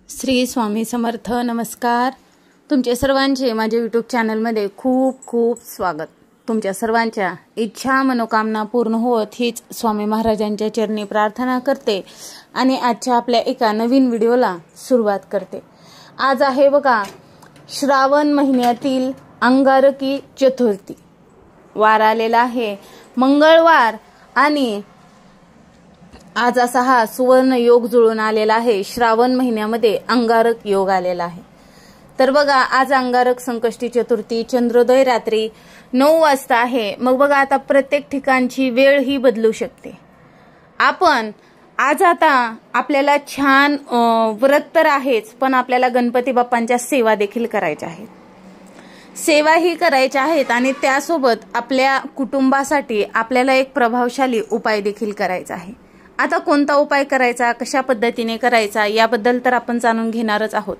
श्री स्वामी समर्थ. नमस्कार. तुमचे सर्वांचे माझ्या यूट्यूब चॅनलमध्ये खूप खूप स्वागत. तुमच्या सर्वांच्या इच्छा मनोकामना पूर्ण होत हीच स्वामी महाराजांच्या चरणी प्रार्थना करते आणि आजच्या आपल्या एका नवीन व्हिडिओला सुरुवात करते. आज आहे बघा श्रावण महिन्यातील अंगारकी चतुर्थी. वार आलेला आहे मंगळवार आणि आज असा हा सुवर्ण योग जुळून आलेला आहे. श्रावण महिन्यामध्ये अंगारक योग आलेला आहे. तर बघा आज अंगारक संकष्टी चतुर्थी, चंद्रोदय रात्री 9 वाजता आहे. मग बघा आता प्रत्येक ठिकाणची वेळ ही बदलू शकते. आपण आज आता आपल्याला छान व्रत तर आहेच, पण आपल्याला गणपती बाप्पांच्या सेवा देखील करायच्या आहेत. सेवाही करायच्या आहेत आणि त्यासोबत आपल्या कुटुंबासाठी आपल्याला एक प्रभावशाली उपाय देखील करायचा आहे. आता कोणता उपाय करायचा, कशा पद्धतीने करायचा याबद्दल तर आपण जाणून घेणारच आहोत.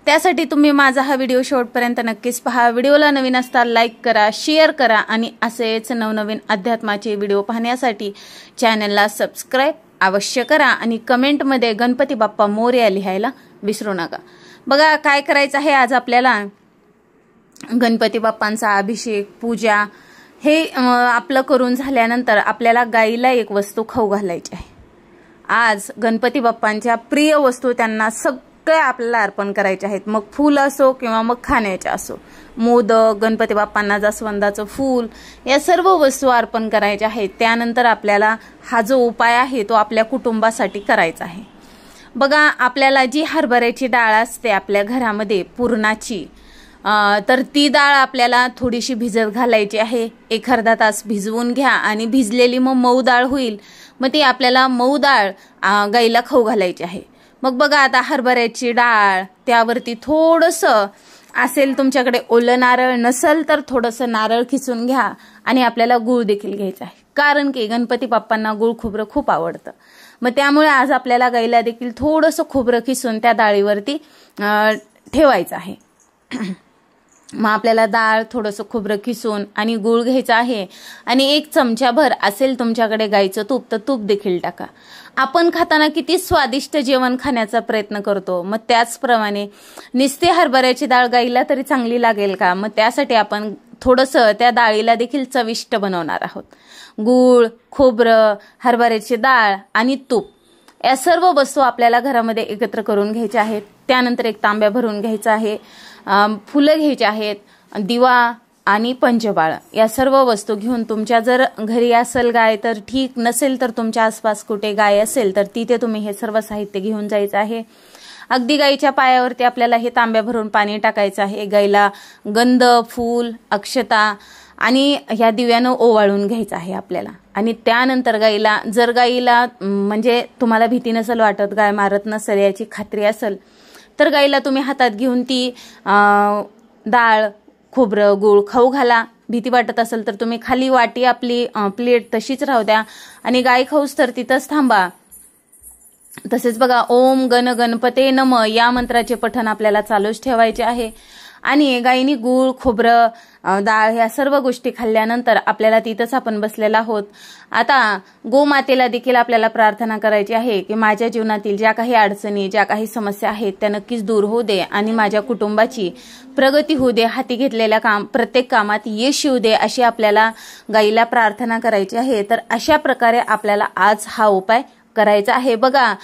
त्यासाठी तुम्ही माझा हा व्हिडिओ शेवटपर्यंत नक्कीच पहा. व्हिडिओला नवीन असता लाईक करा, शेअर करा आणि असेच नवनवीन अध्यात्माचे व्हिडिओ पाहण्यासाठी चॅनलला सबस्क्राईब अवश्य करा आणि कमेंटमध्ये गणपती बाप्पा मोरया लिहायला विसरू नका. बघा काय करायचं आहे आज आपल्याला. गणपती बाप्पांचा अभिषेक, पूजा हे आपलं करून झाल्यानंतर आपल्याला गाईला एक वस्तू खाऊ घालायची आहे. आज गणपती बाप्पांच्या प्रिय वस्तू त्यांना सगळे आपल्याला अर्पण करायचे आहेत. मग फूल असो किंवा मग खाण्याचे असो, मोदक, गणपती बाप्पांना जास्वंदाचं फूल, या सर्व वस्तू अर्पण करायच्या आहेत. त्यानंतर आपल्याला हा जो उपाय आहे तो आपल्या कुटुंबासाठी करायचा आहे. बघा आपल्याला जी हरभऱ्याची डाळ असते आपल्या घरामध्ये पुरणाची, तर ती डाळ आपल्याला थोडीशी भिजत घालायची आहे. एक अर्धा तास भिजवून घ्या आणि भिजलेली मग मऊ डाळ होईल. मग ती आपल्याला मऊ डाळ गाईला खाऊ घालायची आहे. मग बघा आता हरभऱ्याची डाळ, त्यावरती थोडंसं असेल तुमच्याकडे ओलं नारळ, नसेल तर थोडंसं नारळ खिसून घ्या आणि आपल्याला गूळ देखील घ्यायचा आहे. कारण की गणपती बाप्पांना गूळ खोबरं खूप आवडतं. मग त्यामुळे आज आपल्याला गाईला देखील थोडंसं खोबरं खिसून त्या डाळीवरती ठेवायचं आहे. मग आपल्याला डाळ, थोडंसं खोबरं खिसून आणि गूळ घ्यायचा आहे आणि 1 चमचाभर असेल तुमच्याकडे गाईचं तूप तर तूप देखील टाका. आपण खाताना किती स्वादिष्ट जेवण खाण्याचा प्रयत्न करतो, मग त्याचप्रमाणे नुसते हरभऱ्याची डाळ गाईला तरी चांगली लागेल का? मग त्यासाठी आपण थोडंसं त्या डाळीला देखील चविष्ट बनवणार आहोत. गूळ, खोबरं, हरभऱ्याची डाळ आणि तूप या सर्व वस्तू आपल्याला घरामध्ये एकत्र करून घ्यायच्या आहेत. त्यानंतर एक तांब्या भरून घ्यायचा आहे. फुलं घ्यायची आहेत, दिवा आणि पंचबाळ या सर्व वस्तू घेऊन तुमच्या जर घरी असेल गाय तर ठीक, नसेल तर तुमच्या आसपास कुठे गाय असेल तर तिथे तुम्ही हे सर्व साहित्य घेऊन जायचं आहे. अगदी गाईच्या पायावरती आपल्याला हे तांब्या भरून पाणी टाकायचं आहे. गाईला गंध, फूल, अक्षता आणि ह्या दिव्यानं ओवाळून घ्यायचं आहे आपल्याला. आणि त्यानंतर गाईला, जर गाईला म्हणजे तुम्हाला भीती नसेल वाटत, गाय मारत नसेल याची खात्री असेल, तर गाईला तुम्ही हातात घेऊन ती डाळ, खोबरं, गूळ खाऊ घाला. भीती वाटत असेल तर तुम्ही खाली वाटी आपली प्लेट तशीच राहू द्या आणि गाय खाऊस तर तिथंच थांबा. तसेच बघा ओम गण गणपते नम या मंत्राचे पठण आपल्याला चालूच ठेवायचे आहे. आणि गायीनी गूळ, खोबरं, डाळ ह्या सर्व गोष्टी खाल्ल्यानंतर आपल्याला तिथंच आपण बसलेला आहोत. आता गोमातेला देखील आपल्याला प्रार्थना करायची आहे की माझ्या जीवनातील ज्या काही अडचणी, ज्या काही समस्या आहेत त्या नक्कीच दूर होऊ दे आणि माझ्या कुटुंबाची प्रगती होऊ दे. हाती घेतलेल्या प्रत्येक कामात यश येऊ दे अशी आपल्याला गायीला प्रार्थना करायची आहे. तर अशा प्रकारे आपल्याला आज हा उपाय करायचा आहे. बघा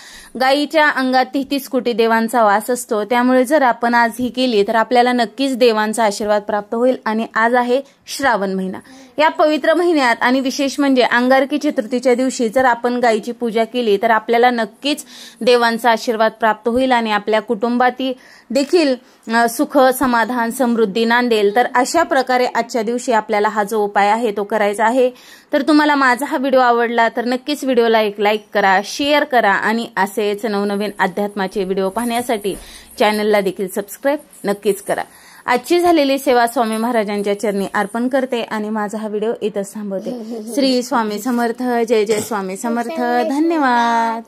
गायीच्या अंगात 33 कोटी देवांचा वास असतो, त्यामुळे जर आपण आज ही केली तर आपल्याला नक्कीच देवांचा आशीर्वाद प्राप्त होईल. आणि आज आहे श्रावण महिना. या पवित्र महिन्यात आणि विशेष म्हणजे अंगारकी चतुर्थीच्या दिवशी जर आपण गायीची पूजा केली तर आपल्याला नक्कीच देवांचा आशीर्वाद प्राप्त होईल आणि आपल्या कुटुंबातील देखील सुख, समाधान, समृद्धी नांदेल. तर अशा प्रकारे आजच्या दिवशी आपल्याला हा जो उपाय आहे तो करायचा आहे. तर तुम्हाला माझा हा व्हिडिओ आवडला तर नक्कीच व्हिडिओला एक लाईक करा, शेअर करा आणि असेच नवनवीन अध्यात्माचे व्हिडिओ पाहण्यासाठी चॅनलला देखील सबस्क्राईब नक्कीच करा. आजची झालेली सेवा स्वामी महाराजांच्या चरणी अर्पण करते आणि माझा हा व्हिडिओ इथंच थांबवते. श्री स्वामी समर्थ. जय जय स्वामी समर्थ. धन्यवाद.